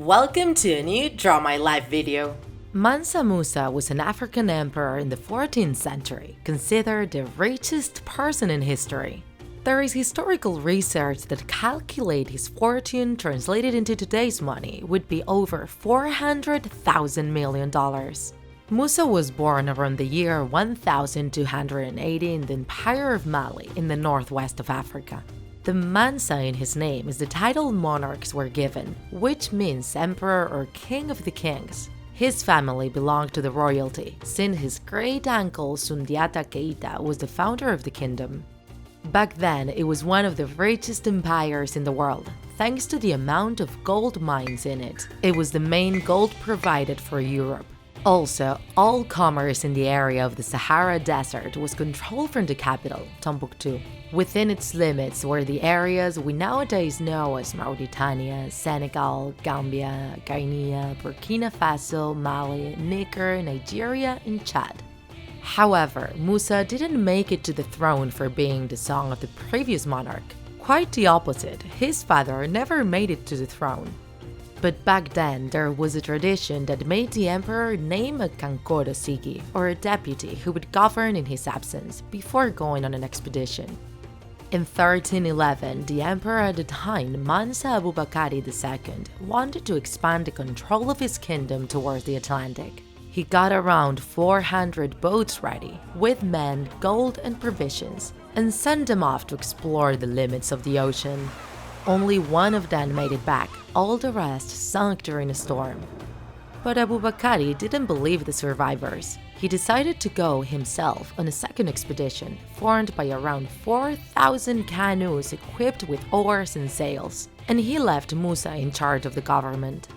Welcome to a new Draw My Life video. Mansa Musa was an African emperor in the 14th century, considered the richest person in history. There is historical research that calculate his fortune translated into today's money would be over $400,000 million. Musa was born around the year 1280 in the Empire of Mali in the northwest of Africa. The Mansa in his name is the title monarchs were given, which means emperor or king of the kings. His family belonged to the royalty, since his great-uncle Sundiata Keita was the founder of the kingdom. Back then, it was one of the richest empires in the world, thanks to the amount of gold mines in it. It was the main gold provided for Europe. Also, all commerce in the area of the Sahara Desert was controlled from the capital, Tombouctou. Within its limits were the areas we nowadays know as Mauritania, Senegal, Gambia, Guinea, Burkina Faso, Mali, Niger, Nigeria, and Chad. However, Musa didn't make it to the throne for being the son of the previous monarch. Quite the opposite, his father never made it to the throne. But back then, there was a tradition that made the emperor name a Kankoro Sigi, or a deputy who would govern in his absence, before going on an expedition. In 1311, the emperor at the time, Mansa Abubakari II, wanted to expand the control of his kingdom towards the Atlantic. He got around 400 boats ready, with men, gold, and provisions, and sent them off to explore the limits of the ocean. Only one of them made it back, all the rest sunk during a storm. But Abubakari didn't believe the survivors. He decided to go himself on a second expedition, formed by around 4,000 canoes equipped with oars and sails, and he left Musa in charge of the government.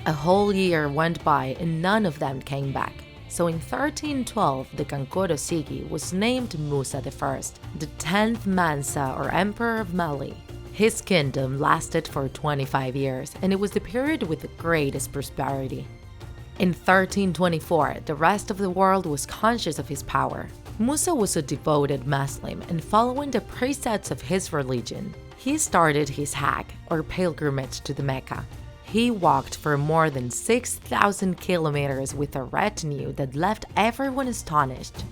A whole year went by and none of them came back. So in 1312, the Kankoro Sigi was named Musa I, the 10th Mansa or Emperor of Mali. His kingdom lasted for 25 years, and it was the period with the greatest prosperity. In 1324, the rest of the world was conscious of his power. Musa was a devoted Muslim, and following the precepts of his religion, he started his Hajj, or pilgrimage to the Mecca. He walked for more than 6,000 kilometers with a retinue that left everyone astonished.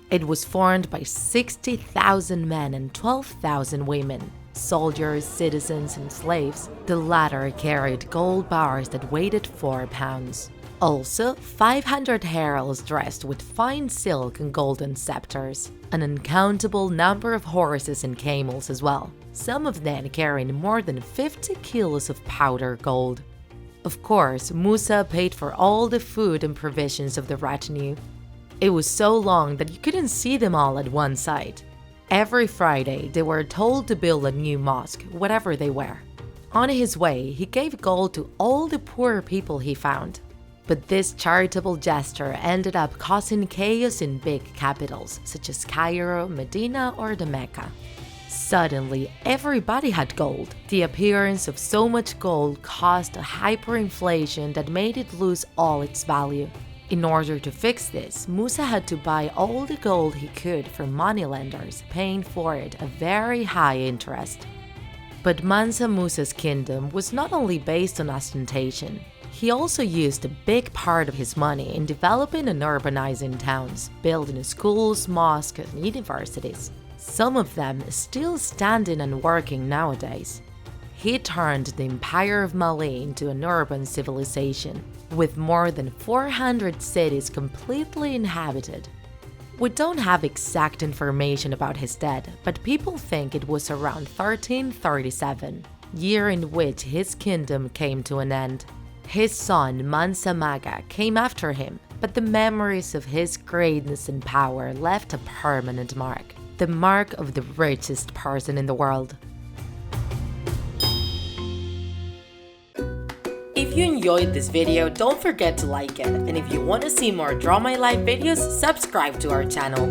It was formed by 60,000 men and 12,000 women. Soldiers, citizens, and slaves. The latter carried gold bars that weighed 4 pounds. Also, 500 heralds dressed with fine silk and golden scepters. An uncountable number of horses and camels as well, some of them carrying more than 50 kilos of powder gold. Of course, Musa paid for all the food and provisions of the retinue. It was so long that you couldn't see them all at one site. Every Friday, they were told to build a new mosque, whatever they were. On his way, he gave gold to all the poor people he found. But this charitable gesture ended up causing chaos in big capitals, such as Cairo, Medina, or the Mecca. Suddenly, everybody had gold. The appearance of so much gold caused a hyperinflation that made it lose all its value. In order to fix this, Musa had to buy all the gold he could from moneylenders, paying for it a very high interest. But Mansa Musa's kingdom was not only based on ostentation. He also used a big part of his money in developing and urbanizing towns, building schools, mosques, and universities. Some of them still standing and working nowadays. He turned the Empire of Mali into an urban civilization, with more than 400 cities completely inhabited. We don't have exact information about his death, but people think it was around 1337, year in which his kingdom came to an end. His son Mansa Maga came after him, but the memories of his greatness and power left a permanent mark, the mark of the richest person in the world. If you enjoyed this video, don't forget to like it, and if you want to see more Draw My Life videos, subscribe to our channel.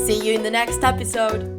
See you in the next episode!